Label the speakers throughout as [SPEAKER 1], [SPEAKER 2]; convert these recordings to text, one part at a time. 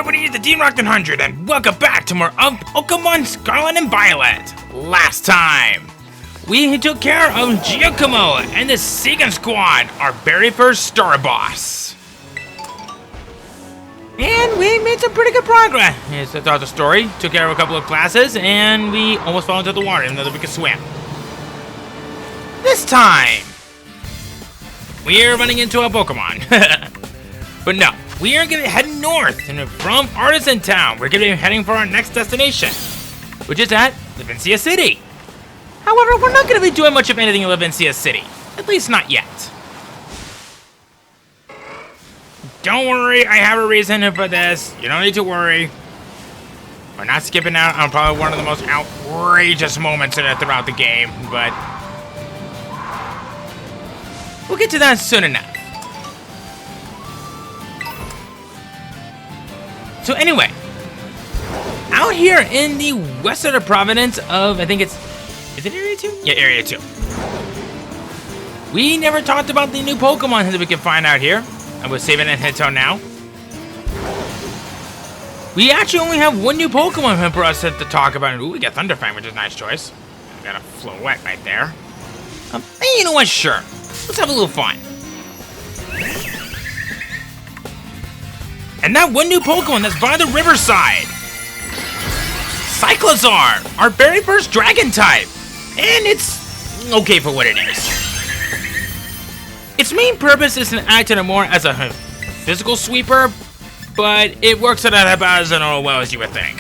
[SPEAKER 1] everybody, it's the Team Rocket 100, and welcome back to more of Pokemon Scarlet and Violet. Last time, we took care of Giacomo and the Second Squad, our very first Star Boss. And we made some pretty good progress. Throughout the story, took care of a couple of classes, and we almost fell into the water, even though we could swim. This time, we're running into a Pokemon. But no. We are going to head north, and from Artisan Town, we're going to be heading for our next destination, which is at Levincia City. However, we're not going to be doing much of anything in Levincia City, at least not yet. Don't worry, I have a reason for this. You don't need to worry. We're not skipping out on probably one of the most outrageous moments throughout the game, but we'll get to that soon enough. So anyway, out here in the western province of, I think is it Area 2? Yeah, Area 2. We never talked about the new Pokemon that we can find out here. I was saving it until now. We actually only have one new Pokemon for us to talk about. Ooh, we got Thunderfang, which is a nice choice. Got a Floette right there. And you know what? Sure. Let's have a little fun. And that one new Pokemon that's by the riverside. Cyclozar, our very first dragon type. And it's okay for what it is. Its main purpose is to act more as a physical sweeper, but it works about as well as you would think.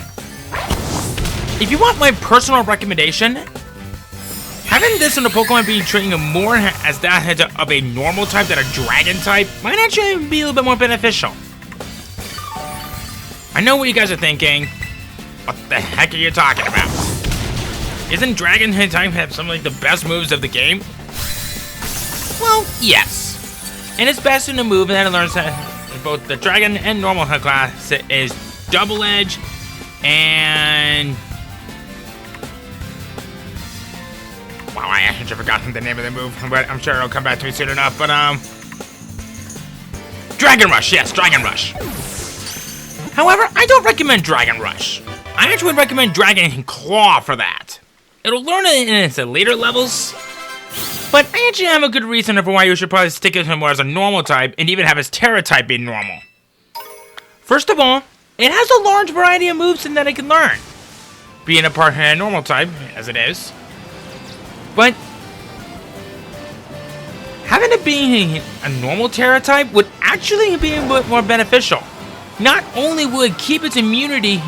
[SPEAKER 1] If you want my personal recommendation, having this in a Pokemon being treating more as that of a normal type than a dragon type might actually be a little bit more beneficial. I know what you guys are thinking. What the heck are you talking about? Isn't Dragon type have some of the best moves of the game? Well, yes. And its best in the move that it learns both the Dragon and normal class is Double Edge and... Wow, I actually forgot the name of the move, but I'm sure it'll come back to me soon enough. But, Dragon Rush, yes, Dragon Rush. However, I don't recommend Dragon Rush. I actually would recommend Dragon Claw for that. It'll learn it in its later levels, but I actually have a good reason for why you should probably stick it more as a normal type and even have its Terra type be normal. First of all, it has a large variety of moves that it can learn, being a part normal type, as it is. But having it being a normal Terra type would actually be a bit more beneficial. Not only will it keep its immunity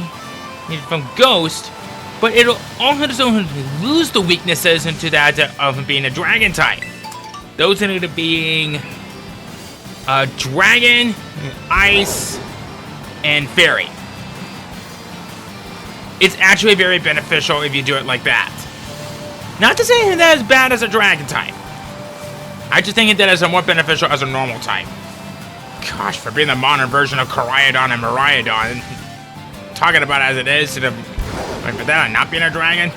[SPEAKER 1] from Ghost, but it'll also lose the weaknesses into that of being a Dragon type. Those into being Dragon, Ice, and Fairy. It's actually very beneficial if you do it like that. Not to say that it's bad as a Dragon type. I just think that it's more beneficial as a normal type. Gosh, for being the modern version of Koraidon and Miraidon, talking about it as it is, for that not being a dragon,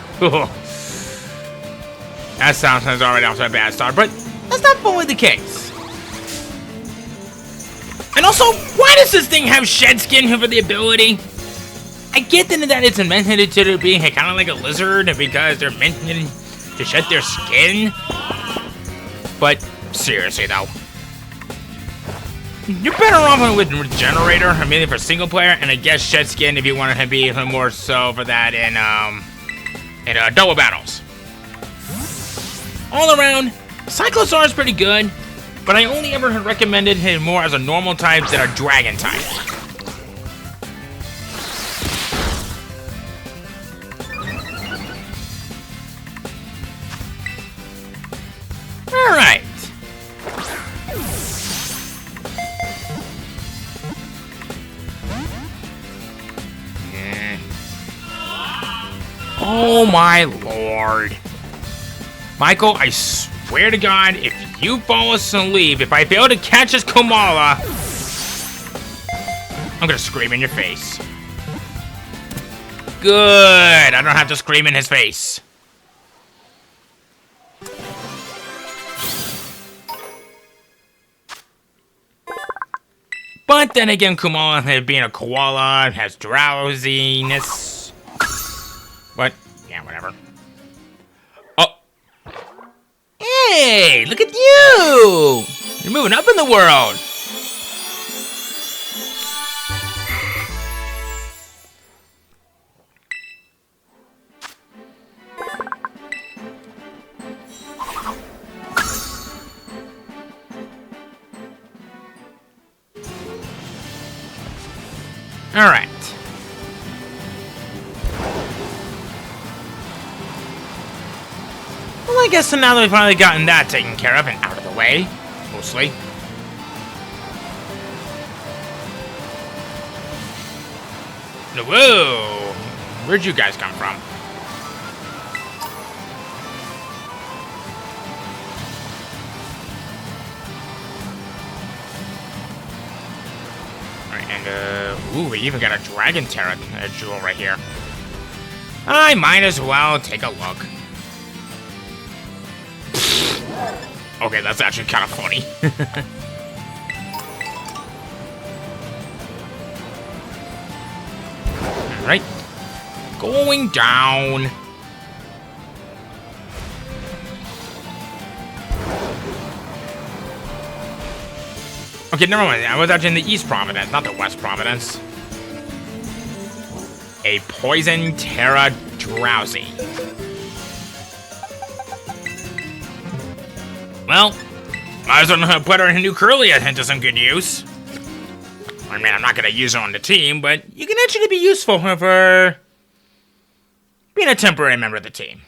[SPEAKER 1] that sounds already off to a bad start, but that's not fully the case. And also, why does this thing have shed skin for the ability? I get that it's invented to be kind of like a lizard because they're meant to shed their skin, but seriously though. You're better off with Regenerator, mainly for single player, and I guess Shed Skin if you want to be more so for that in double battles. All around, Cyclozar is pretty good, but I only ever recommended him more as a normal type than a Dragon type. Alright. Oh my lord. Michael, I swear to God, if you fall asleep, if I fail to catch this Komala, I'm gonna scream in your face. Good, I don't have to scream in his face. But But then again, Kumala, being a koala, has drowsiness. What? Yeah, whatever. Oh. Hey, look at you! You're moving up in the world. All right. Well, I guess so now that we've finally gotten that taken care of and out of the way, mostly. Whoa! Where'd you guys come from? Ooh, we even got a Dragon Terra jewel right here. I might as well take a look. Okay, that's actually kind of funny. Alright. Going down. Okay, never mind. I was actually in the East Providence, not the West Providence. A Poison Terra Drowsy. Well, might as well put her in a new Curly into some good use. I mean, I'm not going to use her on the team, but you can actually be useful for being a temporary member of the team.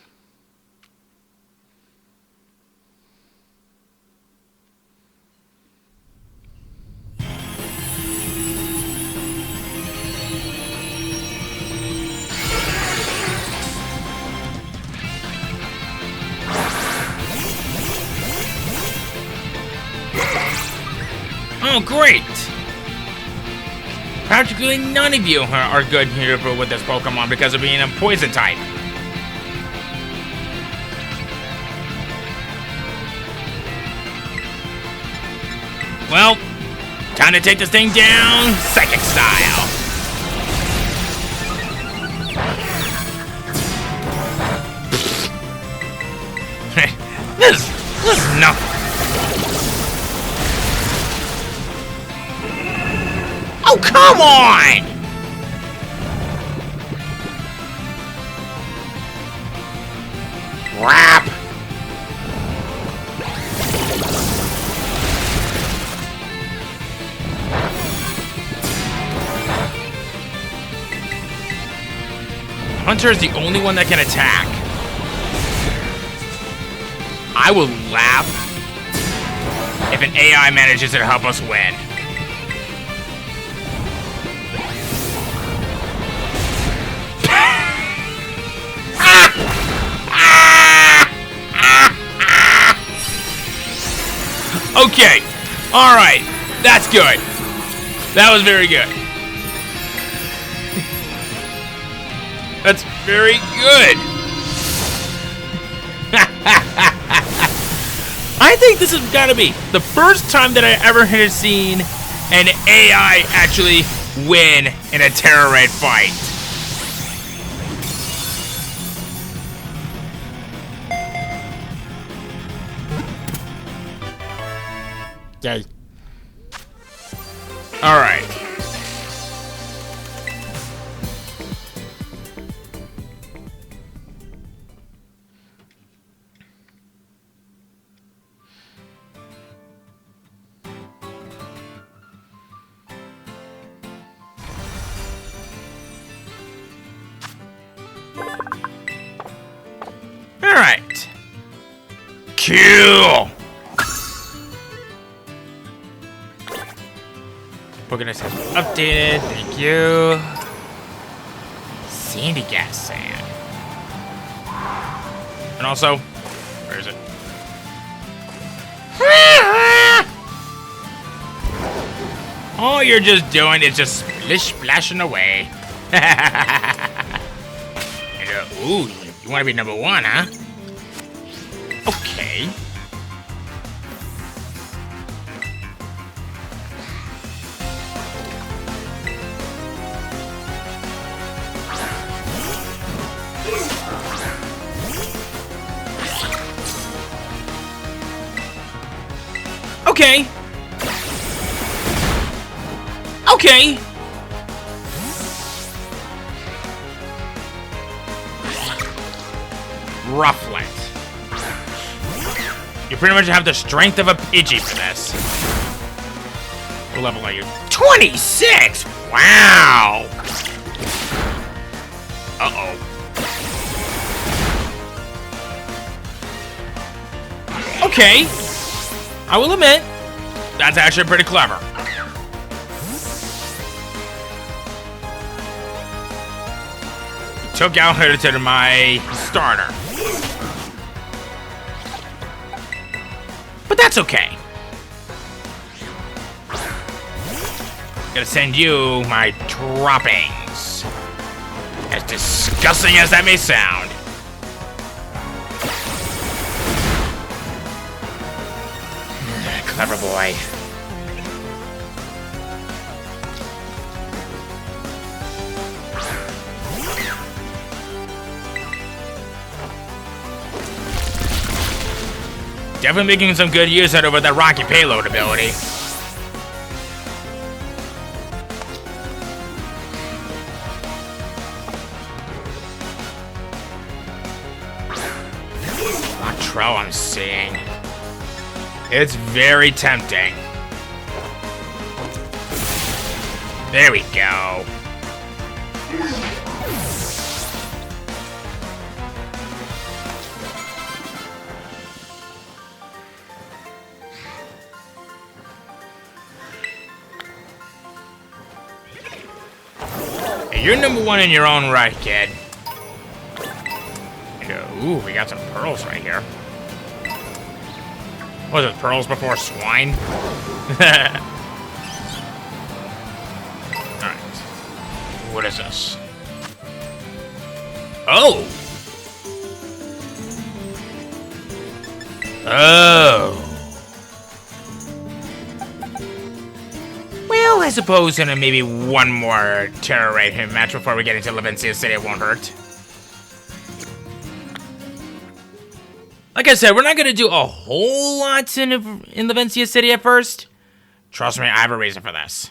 [SPEAKER 1] Oh, great! Practically none of you are good here with this Pokemon because of being a poison type. Well, time to take this thing down psychic style. This is nothing. Oh, come on! Crap! Hunter is the only one that can attack. I will laugh if an AI manages to help us win. Okay, all right, that's good. That was very good. That's very good. I think this has got to be the first time that I ever have seen an AI actually win in a Terra Raid fight. Yay. All right. All right. Kill. Pokédex has been updated. Thank you. Sandy gas sand. And also, where is it? All you're just doing is just splashing away. And, ooh, you want to be number one, huh? Okay. Okay. Okay. Rufflet. You pretty much have the strength of a Pidgey for this. What level are you? 26! Wow! Uh-oh. Okay. I will admit, that's actually pretty clever. Took out her to my starter. But that's okay. Gonna send you my droppings. As disgusting as that may sound. Clever boy. Definitely making some good use out of that rocky payload ability. Latrell I'm seeing. It's very tempting. There we go. You're number one in your own right, kid. And, ooh, we got some pearls right here. Was it pearls before swine? Alright. What is this? Oh! Oh. Well, I suppose in maybe one more Terror Raid match before we get into Levincia City, it won't hurt. Like I said, we're not going to do a whole lot in Levincia City at first. Trust me, I have a reason for this.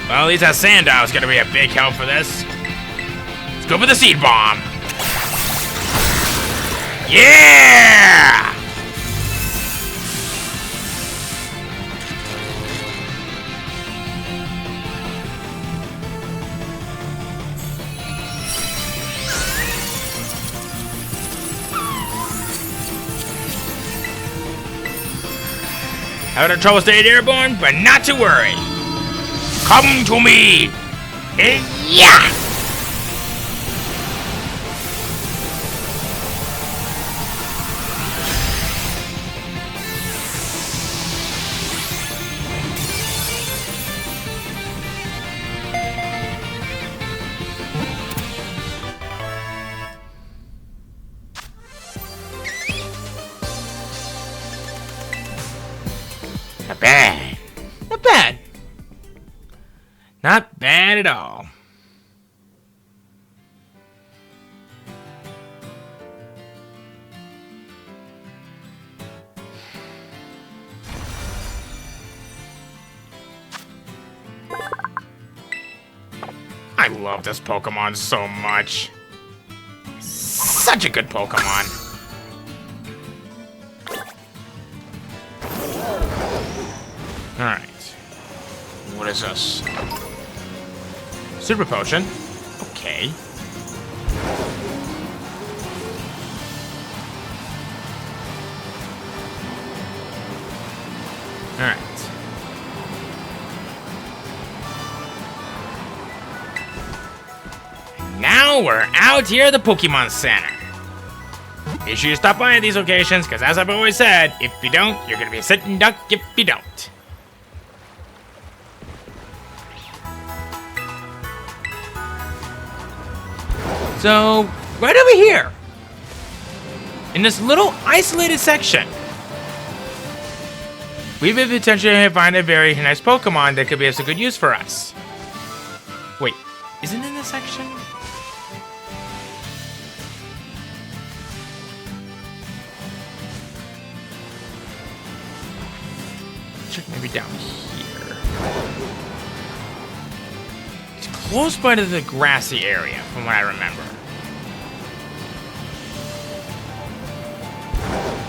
[SPEAKER 1] Well, at least that Sandile is going to be a big help for this. Let's go for the Seed Bomb. Yeah! Having trouble staying airborne, but not to worry. Come to me! Yeah! Not bad. Not bad. Not bad at all. I love this Pokemon so much. Such a good Pokemon. Alright. What is this? Super Potion. Okay. Alright. Now we're out here at the Pokemon Center. Be sure you stop by at these locations, because as I've always said, if you don't, you're going to be a sitting duck if you don't. So, right over here, in this little isolated section, we could potentially find a very nice Pokemon that could be of some good use for us. Wait, isn't it in this section? Check maybe down here. It's close by to the grassy area, from what I remember.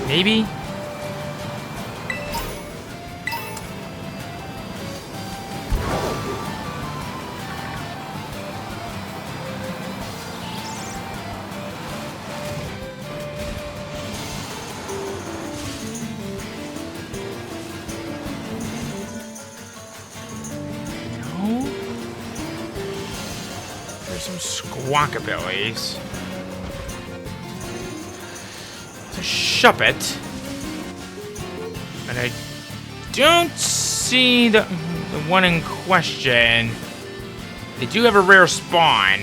[SPEAKER 1] Maybe? Some Squawkabillies. It's a Shuppet. And I don't see the one in question. They do have a rare spawn,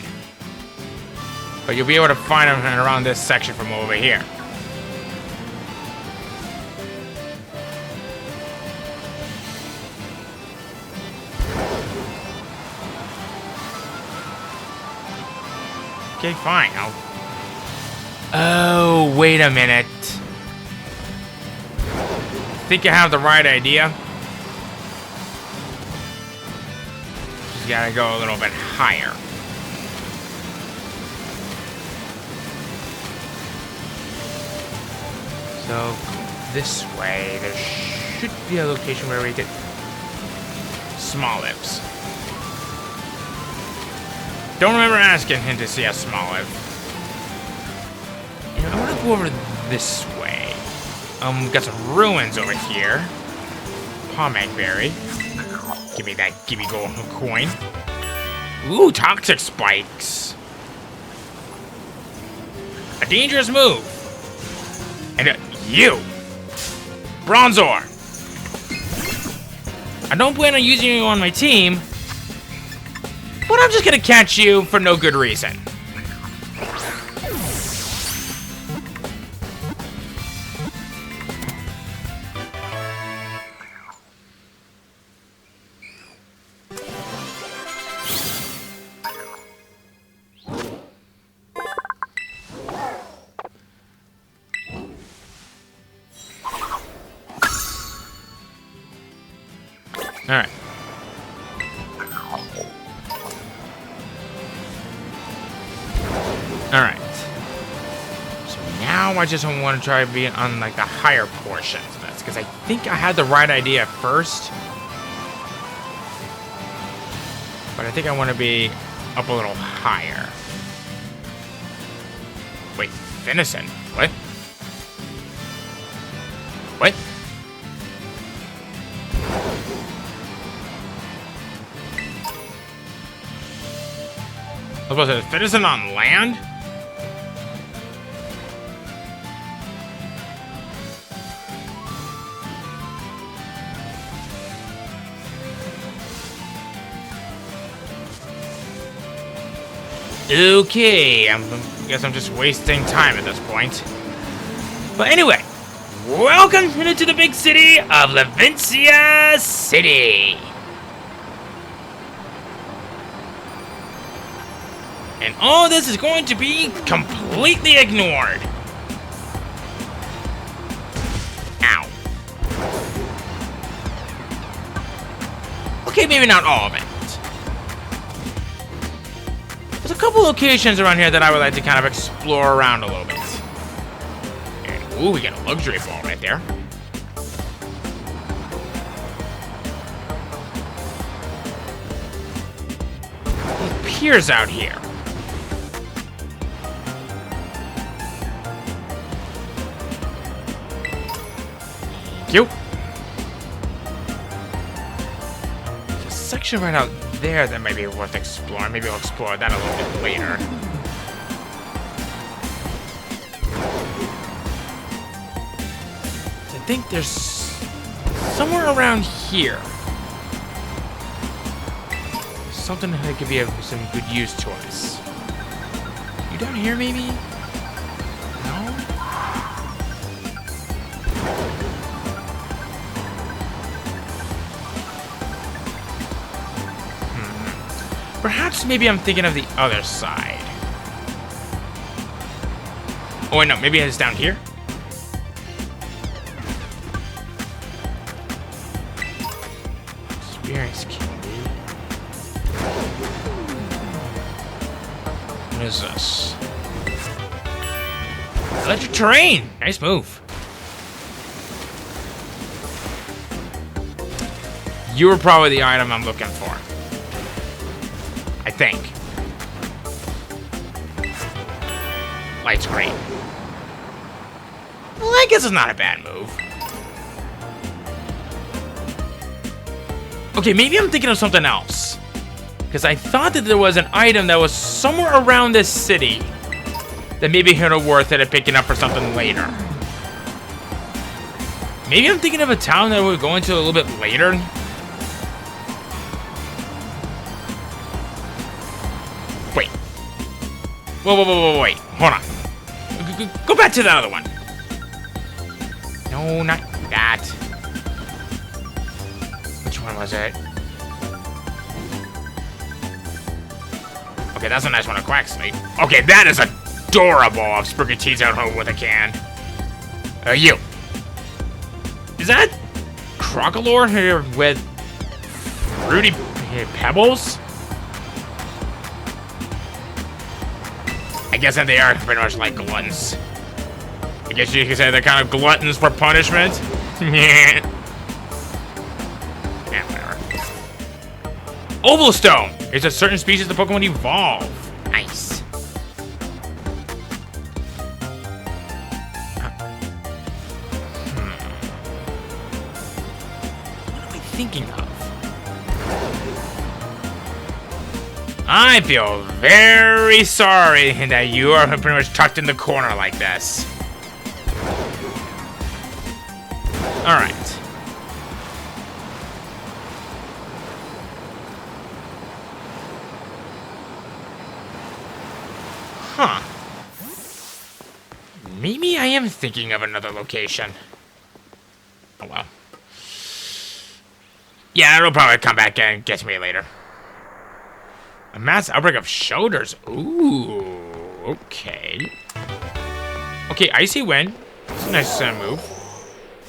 [SPEAKER 1] but you'll be able to find them around this section from over here. Okay, fine. Oh, wait a minute. I think I have the right idea. Just gotta go a little bit higher. So, this way, there should be a location where we get small lips. Don't remember asking him to see a small live. You know, I want to go over this way. Got some ruins over here. Pomegberry. Give me that gimme golden coin. Ooh, toxic spikes. A dangerous move. And you, Bronzor. I don't plan on using you on my team, but I'm just gonna catch you for no good reason. Alright. Alright. So now I just want to try being on like the higher portions of this, because I think I had the right idea at first. But I think I want to be up a little higher. Wait, venison? What? What? I was supposed to venison on land? Okay, I guess I'm just wasting time at this point. But anyway, welcome to the big city of Levincia City. And all this is going to be completely ignored. Ow. Okay, maybe not all of it. There's a couple locations around here that I would like to kind of explore around a little bit. And, ooh, we got a luxury ball right there. These piers out here. Thank you. There's a section right out there that might be worth exploring. Maybe I'll explore that a little bit later. I think there's somewhere around here something that could be of some good use to us. You Down here, maybe? No? Perhaps maybe I'm thinking of the other side. Oh, wait, no. Maybe it's down here? Experience candy. What is this? Electric terrain! Nice move. You were probably the item I'm looking for. I think. Light's great. Well, I guess it's not a bad move. Okay, maybe I'm thinking of something else. Because I thought that there was an item that was somewhere around this city that maybe had a worth it at picking up for something later. Maybe I'm thinking of a town that we're going to a little bit later. Wait. Whoa, wait. Hold on. Go back to the other one. No, not that. Which one was it? Okay, that's a nice one of Quackslate. Okay, that is adorable of Sprigatese out home with a can. You. Is that Crocolore here with Fruity Pebbles? I guess that they are pretty much like gluttons. I guess you could say they're kind of gluttons for punishment. Yeah, whatever. Oval Stone! It's a certain species of Pokemon evolve. Nice. What am I thinking of? I feel very sorry that you are pretty much tucked in the corner like this. Alright. Huh. Maybe I am thinking of another location. Oh well. Yeah, it'll probably come back and get me later. A mass outbreak of shoulders. Ooh, okay. Okay, Icy Wind. It's a nice move.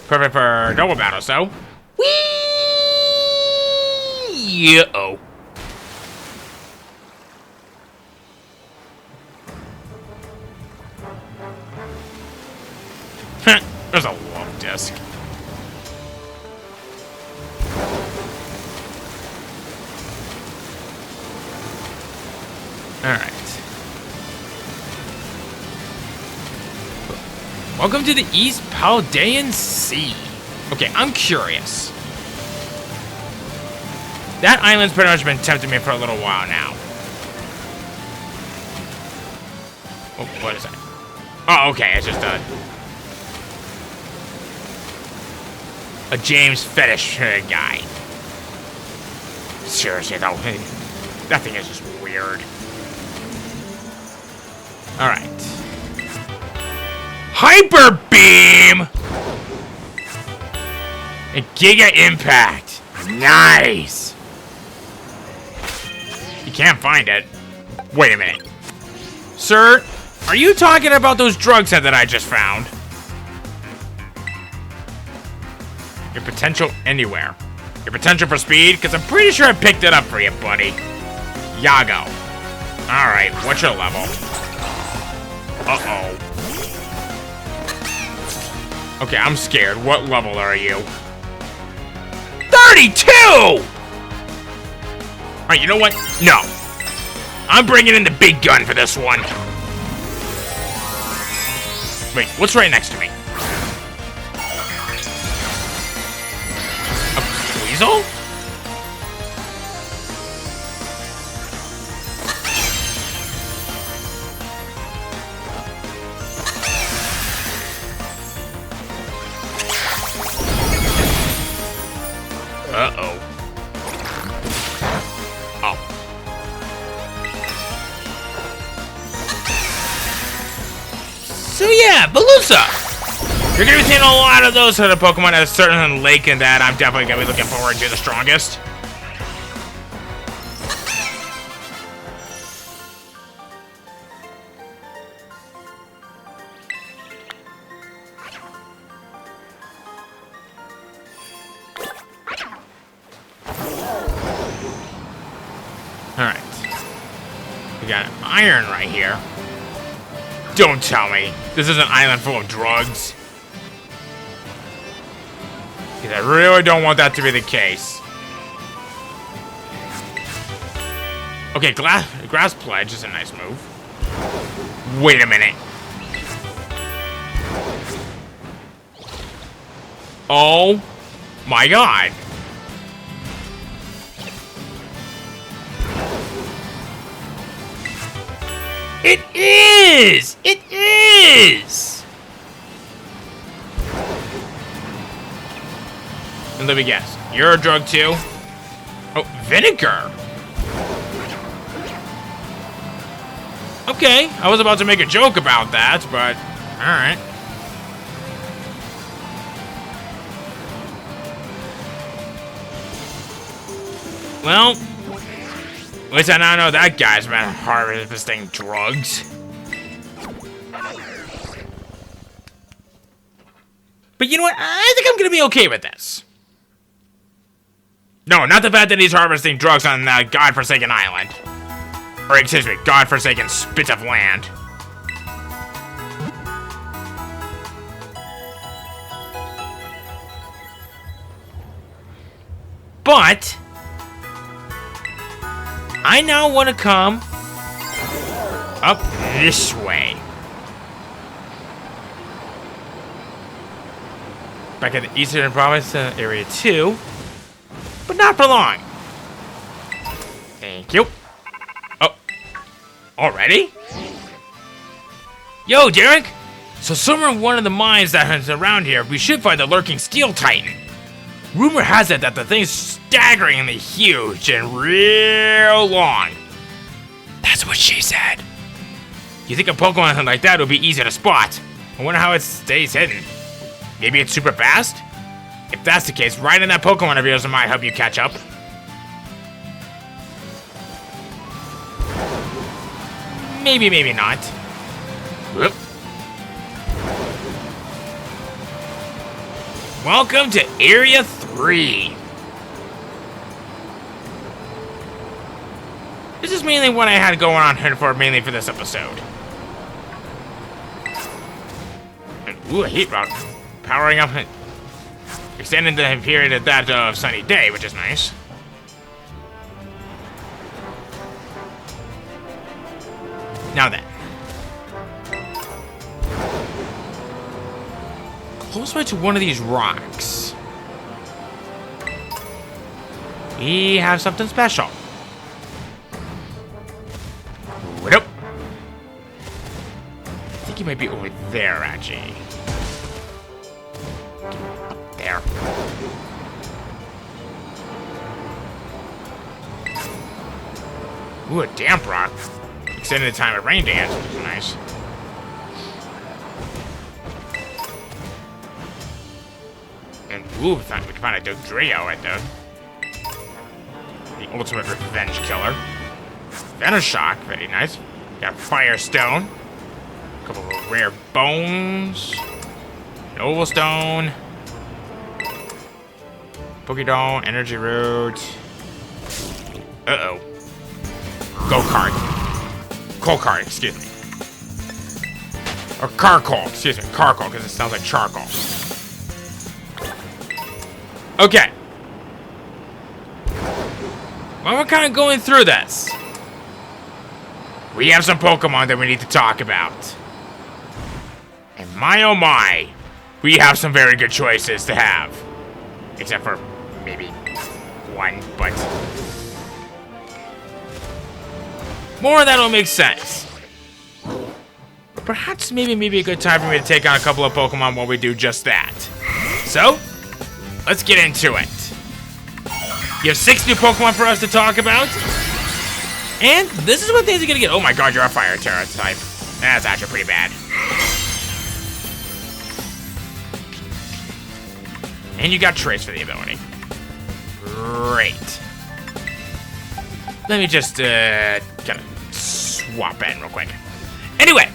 [SPEAKER 1] Perfect for double battle, so. Whee! Uh-oh. There's a love disc. Alright. Welcome to the East Paldean Sea. Okay, I'm curious. That island's pretty much been tempting me for a little while now. Oh, what is that? Oh, okay, it's just a James fetish guy. Seriously though, that thing is just weird. Alright. Hyper Beam! And Giga Impact. Nice! You can't find it. Wait a minute. Sir, are you talking about those drugs that I just found? Your potential anywhere. Your potential for speed? Because I'm pretty sure I picked it up for you, buddy. Yago. Alright, what's your level? Uh-oh. Okay, I'm scared. What level are you? 32! Alright, you know what? No. I'm bringing in the big gun for this one. Wait, what's right next to me? A Weasel? Uh-oh. Oh. yeah, Velusa! You're gonna be seeing a lot of those sort of Pokemon at a certain lake, and that I'm definitely gonna be looking forward to the strongest. Alright. We got iron right here. Don't tell me. This is an island full of drugs. Because I really don't want that to be the case. Okay, grass pledge is a nice move. Wait a minute. Oh my god. It is! It is! And let me guess. You're a drug too? Oh, vinegar! Okay, I was about to make a joke about that, but alright. Well, at least I now know that guy's been harvesting drugs. But you know what? I think I'm gonna be okay with this. No, not the fact that he's harvesting drugs on the godforsaken island. Or, excuse me, godforsaken spit of land. But I now want to come up this way. Back in the Eastern Province Area 2. But not for long. Thank you. Oh. Already? Yo, Derek. So somewhere in one of the mines that is around here, we should find the lurking Steel Titan. Rumor has it that the thing's staggeringly huge and real long. That's what she said. You think a Pokemon like that would be easy to spot? I wonder how it stays hidden. Maybe it's super fast? If that's the case, riding that Pokemon of yours might help you catch up. Maybe, maybe not. Whoop. Welcome to Area 3. This is mainly what I had going on here mainly for this episode. And, ooh, a heat route. Powering up, extending the period of that sunny day, which is nice. Now then. Close by to one of these rocks, we have something special. What up? I think he might be over there, actually. Up there. Ooh, a damp rock. Extended the time of rain dance, which is nice. And ooh, we can find a Dodrio right there. The ultimate revenge killer. Venoshock, very nice. Got Firestone. A couple of rare bones. An Oval Stone. Pokédon, Energy Root. Uh-oh. Go-Kart. Coal-Kart, excuse me. Or Carcoal, excuse me. Carcoal, because it sounds like charcoal. Okay. While we're kind of going through this, we have some Pokemon that we need to talk about. And my oh my, we have some very good choices to have. Except for maybe one, but more of that will make sense. Perhaps maybe a good time for me to take on a couple of Pokemon while we do just that. So, let's get into it. You have 6 new Pokemon for us to talk about. And this is what things are gonna get. Oh my god, you're a fire terror type. That's actually pretty bad. And you got Trace for the ability. Great. Let me just kind of swap in real quick. Anyway,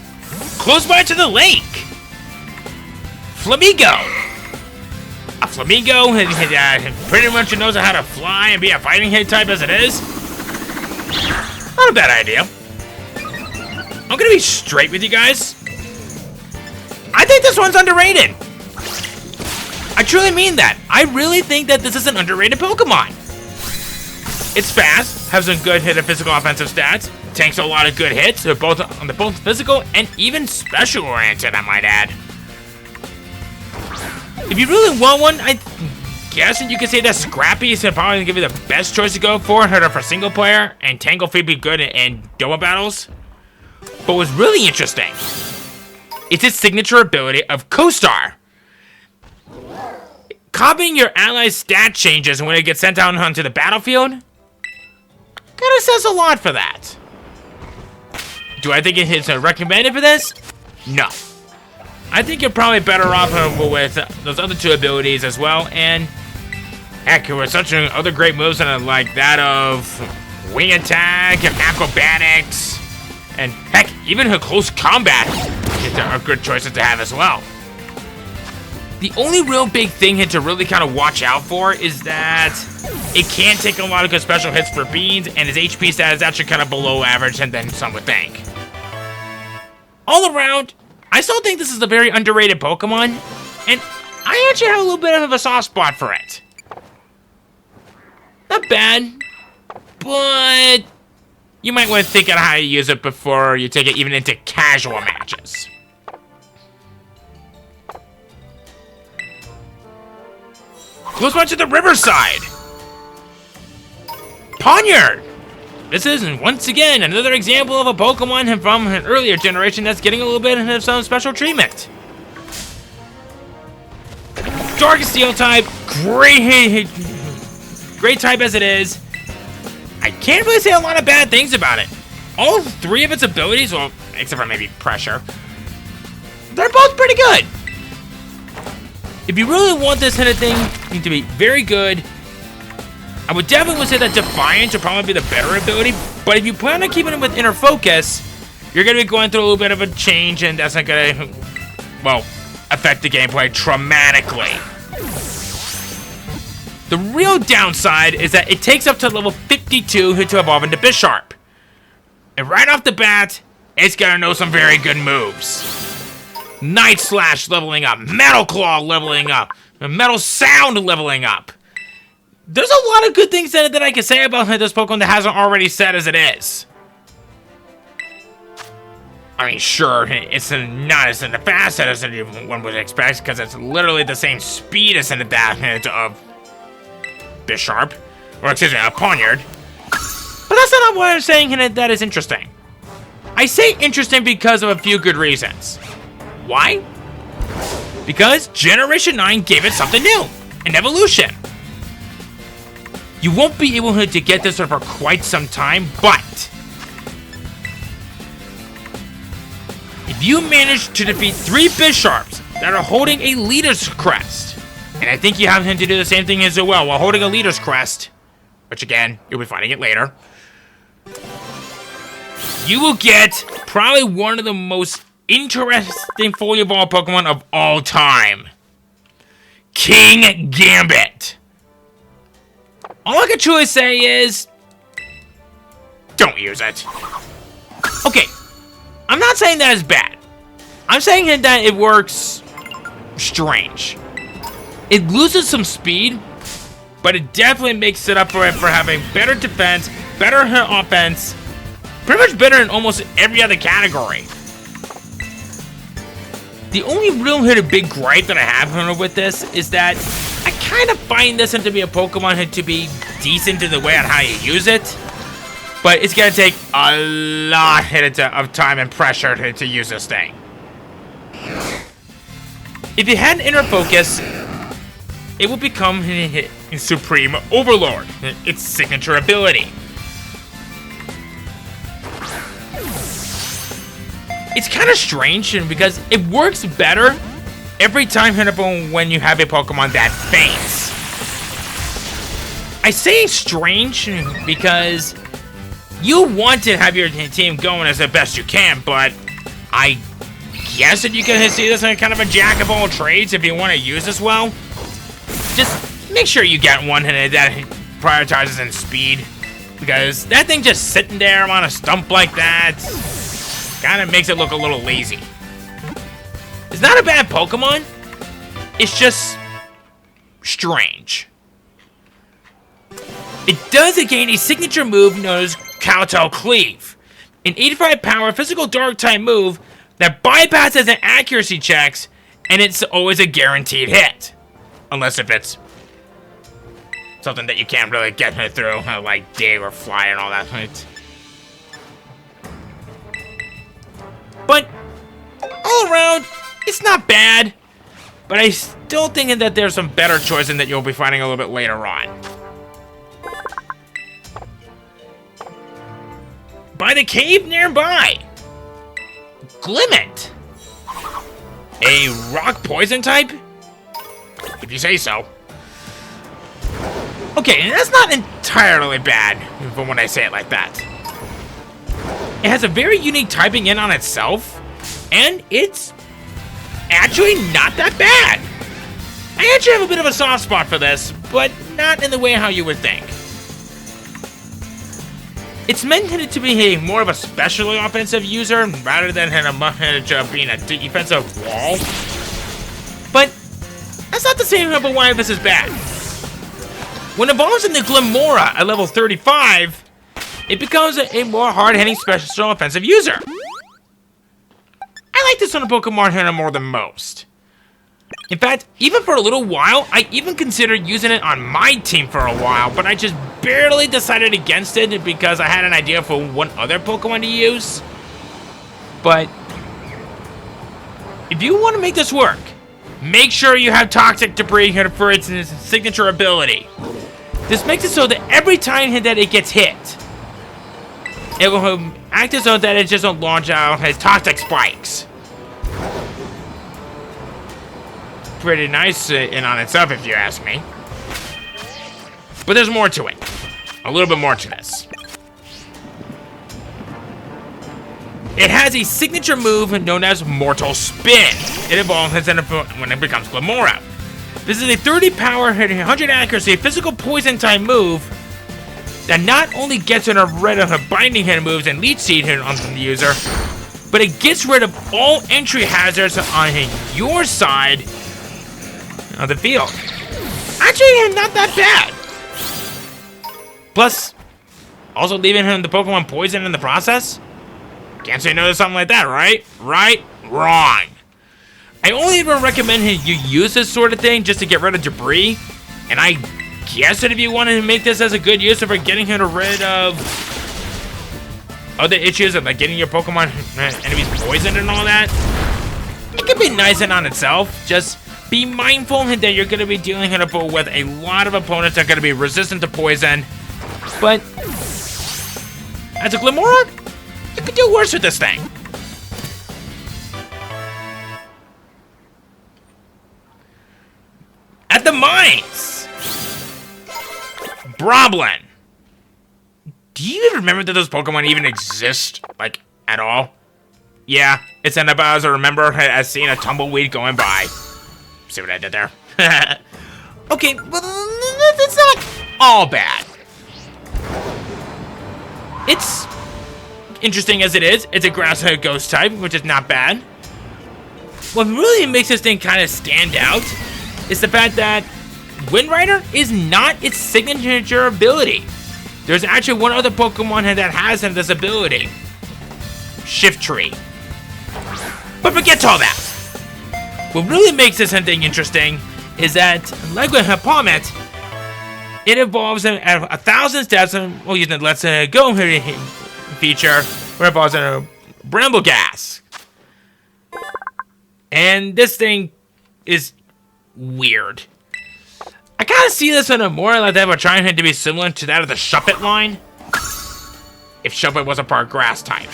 [SPEAKER 1] close by to the lake. Flamingo. A Flamingo pretty much knows how to fly and be a fighting hit type as it is. Not a bad idea. I'm gonna be straight with you guys. I think this one's underrated. I truly mean that. I really think that this is an underrated Pokemon. It's fast, has some good hit and physical offensive stats, tanks a lot of good hits, both on the both physical and even special oriented, I might add. If you really want one, I guess you could say that Scrappy is probably gonna give you the best choice to go for single player, and Tangle Feed be good in Doa battles. But what's really interesting is its signature ability of Co-Star. Copying your ally's stat changes when it gets sent out onto the battlefield kinda says a lot for that. Do I think it's recommended for this? No. I think you're probably better off with those other two abilities as well, and heck, with such other great moves like that of Wing Attack and Acrobatics, and heck, even her Close Combat are good choices to have as well. The only real big thing here to really kind of watch out for is that it can't take a lot of good special hits for Beans, and his HP stat is actually kind of below average than some would think. All around, I still think this is a very underrated Pokemon, and I actually have a little bit of a soft spot for it. Not bad, but you might want to think on how you use it before you take it even into casual matches. Close by to the riverside. Pawniard. This is, once again, another example of a Pokemon from an earlier generation that's getting a little bit of some special treatment. Dark Steel type, great type as it is. I can't really say a lot of bad things about it. All three of its abilities, well, except for maybe Pressure, they're both pretty good. If you really want this kind of thing to be very good, I would definitely say that Defiance would probably be the better ability, but if you plan on keeping it with Inner Focus, you're going to be going through a little bit of a change, and that's not going to, well, affect the gameplay dramatically. The real downside is that it takes up to level 52 to evolve into Bisharp. And right off the bat, it's going to know some very good moves. Night Slash leveling up, Metal Claw leveling up, Metal Sound leveling up. There's a lot of good things that I can say about this Pokemon that hasn't already said as it is. I mean, sure, it's not as fast as one would expect, because it's literally the same speed as that of Bisharp, or excuse me, Pawniard. But that's not what I'm saying that is interesting. I say interesting because of a few good reasons. Why? Because Generation 9 gave it something new, an evolution. You won't be able to get this for quite some time, but if you manage to defeat 3 Bisharps that are holding a Leader's Crest, and I think you have him to do the same thing as well while holding a Leader's Crest, which again, you'll be finding it later, you will get probably one of the most interesting fully evolved Pokemon of all time. King Gambit. All I can truly say is, don't use it. Okay, I'm not saying that is bad. I'm saying that it works strange. It loses some speed, but it definitely makes it up for having better defense, better offense, pretty much better in almost every other category. The only real big gripe that I have with this is that I kind of find this to be a Pokemon to be decent in the way on how you use it, but it's going to take a lot of time and pressure to use this thing. If you had Inner Focus, it would become Supreme Overlord, its signature ability. It's kind of strange because it works better every time when you have a Pokemon that faints. I say strange because you want to have your team going as the best you can, but I guess that you can see this as kind of a jack of all trades if you want to use this well. Just make sure you get one that prioritizes in speed, because that thing just sitting there on a stump like that kind of makes it look a little lazy. It's not a bad Pokemon, it's just strange. It does gain a signature move known as Kowtow Cleave, an 85 power physical dark type move that bypasses the accuracy checks, and it's always a guaranteed hit. Unless if it's something that you can't really get through, like dig or fly and all that. But all around, it's not bad. But I still think that there's some better choices that you'll be finding a little bit later on. By the cave nearby, Glimmet, a rock poison type? If you say so. Okay, and that's not entirely bad from when I say it like that. It has a very unique typing in on itself, and it's actually not that bad. I actually have a bit of a soft spot for this, but not in the way how you would think. It's meant to be more of a specially offensive user rather than being a defensive wall. But that's not the same about why this is bad. When it evolves into Glimmora at level 35, it becomes a more hard-hitting special offensive user. I like this on a Pokemon Hunter more than most. In fact, even for a little while, I even considered using it on my team for a while, but I just barely decided against it because I had an idea for one other Pokemon to use. But if you want to make this work, make sure you have Toxic Debris for its signature ability. This makes it so that every time that it gets hit, it will act as though that it just won't launch out as toxic spikes. Pretty nice in on itself, if you ask me. But there's more to it. A little bit more to this. It has a signature move known as Mortal Spin. It evolves when it becomes Glimmora. This is a 30 power, 100 accuracy, physical poison type move that not only gets rid of her binding hit moves and leech seed hit on the user, but it gets rid of all entry hazards on your side of the field. Actually, not that bad. Plus, also leaving him the Pokemon poison in the process? Can't say no to something like that, right? Right? Wrong. I only ever recommend you use this sort of thing just to get rid of debris. And I guess that if you wanted to make this as a good use for getting rid of other issues of like getting your Pokemon enemies poisoned and all that, it could be nice and on itself. Just be mindful that you're going to be dealing with a lot of opponents that are going to be resistant to poison. But as a Glimmora, you could do worse with this thing. At the mines, Broblin. Do you even remember that those Pokemon even exist, like, at all? Yeah, it's an about as I remember as seeing a tumbleweed going by. See what I did there? Okay, but it's not all bad. It's interesting as it is. It's a grass ghost type, which is not bad. What really makes this thing kind of stand out is the fact that Wind Rider is not its signature ability. There's actually one other Pokemon that has this ability. Shift Tree. But forget all that. What really makes this thing interesting is that, like with Palmet, it evolves at 1,000 steps, we'll use the Let's Go feature, where it evolves in a Bramble Gas. And this thing is weird. I kind of see this in a more like that, but trying to be similar to that of the Shuppet line. If Shuppet was a part grass type.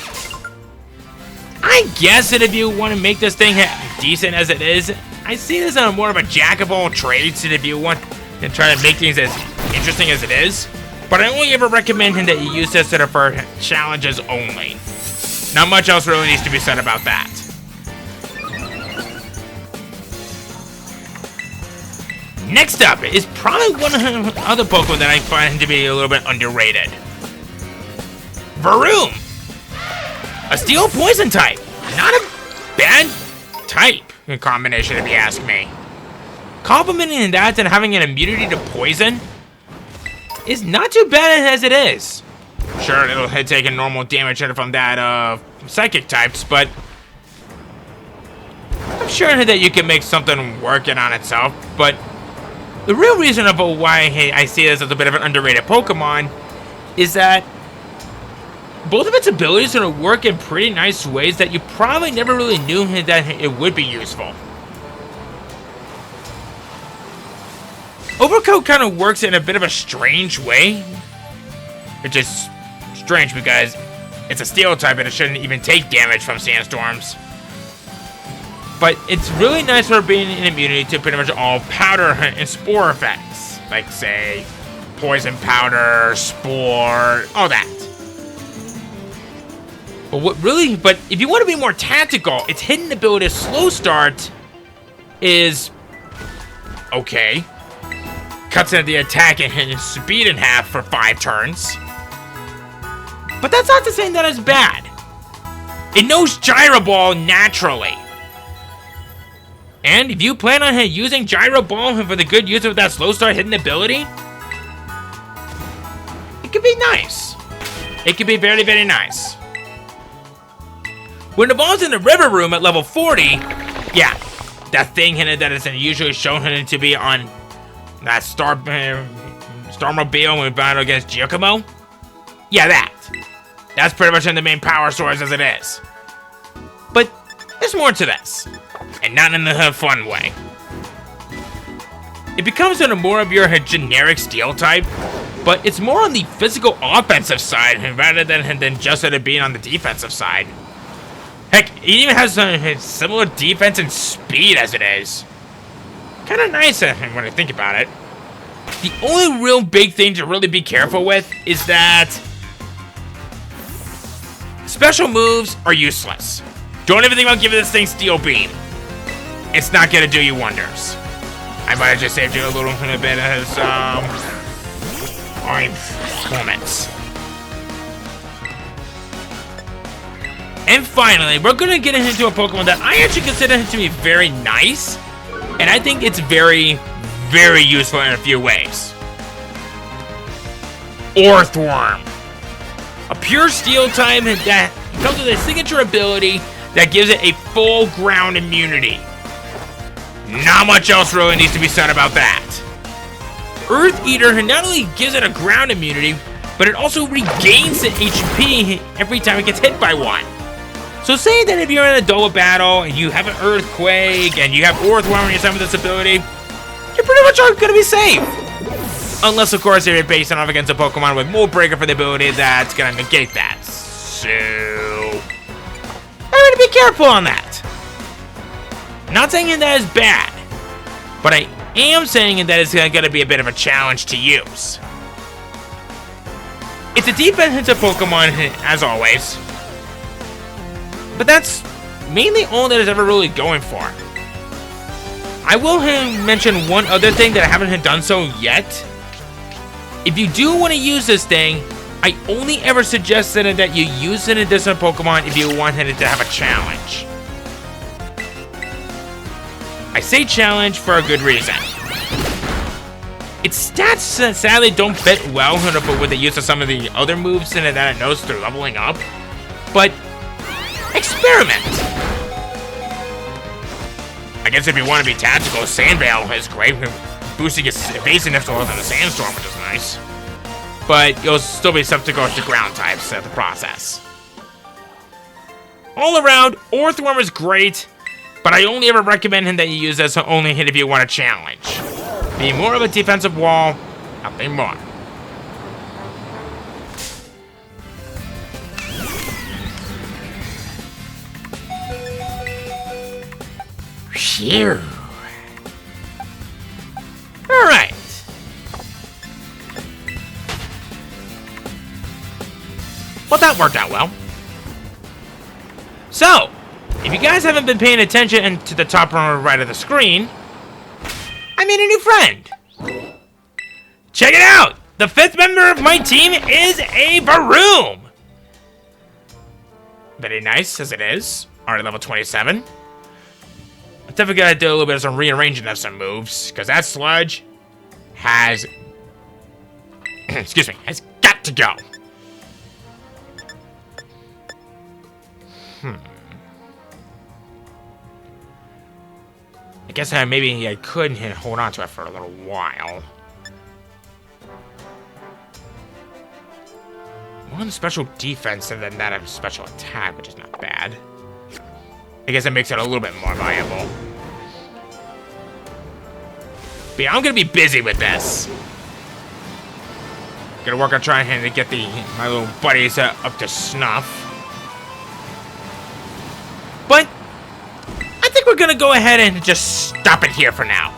[SPEAKER 1] I guess that if you want to make this thing decent as it is, I see this as more of a jack of all trades, and if you want to try to make things as interesting as it is. But I only ever recommend that you use this for challenges only. Not much else really needs to be said about that. Next up is probably one of the other Pokemon that I find to be a little bit underrated. Varoom! A Steel Poison type. Not a bad type in combination, if you ask me. Complementing that and having an immunity to poison is not too bad as it is. Sure, it'll take a normal damage hit from that psychic types, but I'm sure that you can make something work it on itself. But the real reason of why I see this as a bit of an underrated Pokemon is that both of its abilities are going to work in pretty nice ways that you probably never really knew that it would be useful. Overcoat kind of works in a bit of a strange way. It's just strange because it's a steel type and it shouldn't even take damage from sandstorms. But it's really nice for being an immunity to pretty much all powder and spore effects. Like, say, poison powder, spore, all that. But if you want to be more tactical, its hidden ability, Slow Start, is okay. Cuts into the attack and speed in half for 5 turns. But that's not to say that it's bad. It knows Gyro Ball naturally. And if you plan on using Gyro Ball for the good use of that Slow Start hidden ability, it could be nice. It could be very, very nice. When it evolves in the River Room at level 40, yeah, that thing that is usually shown to be on that Starmobile when we battle against Giacomo, yeah, that's pretty much in the main power source as it is. But there's more to this, and not in the fun way. It becomes more of your generic steel type, but it's more on the physical offensive side rather than just it being on the defensive side. Heck, it even has similar defense and speed as it is. Kind of nice when I think about it. The only real big thing to really be careful with is that special moves are useless. Don't even think about giving this thing Steel Beam. It's not gonna do you wonders. I might have just saved you a little bit of moments. And finally, we're gonna get into a Pokemon that I actually consider to be very nice, and I think it's very, very useful in a few ways. Orthworm. A pure steel type that comes with a signature ability that gives it a full ground immunity. Not much else really needs to be said about that. Earth Eater not only gives it a ground immunity, but it also regains the HP every time it gets hit by one. So say that if you're in a duel battle and you have an Earthquake and you have Orthworm and you summon this ability, you're pretty much gonna be safe. Unless, of course, you're basing off against a Pokemon with Mold Breaker for the ability that's gonna negate that. So I'm gonna be careful on that. Not saying that is bad, but I am saying that it's gonna be a bit of a challenge to use. It's a defensive Pokemon, as always. But that's mainly all that it's ever really going for. I will mention one other thing that I haven't done so yet. If you do want to use this thing, I only ever suggested that you use it in this Pokemon if you wanted it to have a challenge. I say challenge for a good reason. Its stats sadly don't fit well with the use of some of the other moves that it knows through leveling up. But experiment! I guess if you want to be tactical, Sand Veil is great, boosting its evasiveness lower than the Sandstorm, which is nice. But you'll still be susceptible to ground types at the process. All around, Orthworm is great, but I only ever recommend that you use this only hit if you want a challenge. Be more of a defensive wall, nothing more. Phew. Well, that worked out well. So, if you guys haven't been paying attention to the top right of the screen, I made a new friend. Check it out! The 5th member of my team is a Baroom! Very nice, as it is. Already level 27. I'm definitely gonna do a little bit of some rearranging of some moves, because that sludge has... excuse me, has got to go. I guess maybe I could hold on to it for a little while. One special defense and then that of special attack, which is not bad. I guess it makes it a little bit more viable. But yeah, I'm gonna be busy with this. Gonna work on trying to get my little buddies up to snuff. But I think we're gonna go ahead and just stop it here for now.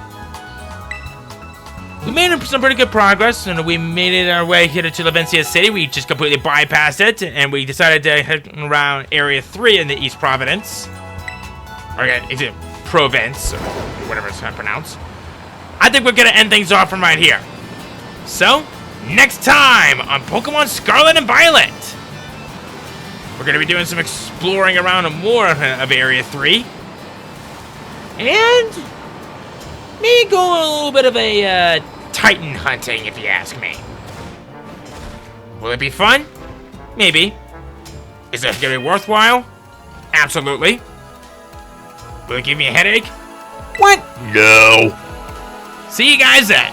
[SPEAKER 1] We made some pretty good progress, and we made it our way here to Levincia City. We just completely bypassed it, and we decided to head around Area 3 in the East Providence. Or is it Provence, or whatever it's pronounced. I think we're gonna end things off from right here. So, next time on Pokemon Scarlet and Violet, we're gonna be doing some exploring around more of Area 3. And maybe go on a little bit of a Titan hunting, if you ask me. Will it be fun? Maybe. Is it gonna be worthwhile? Absolutely. Will it give me a headache? What? No. See you guys then.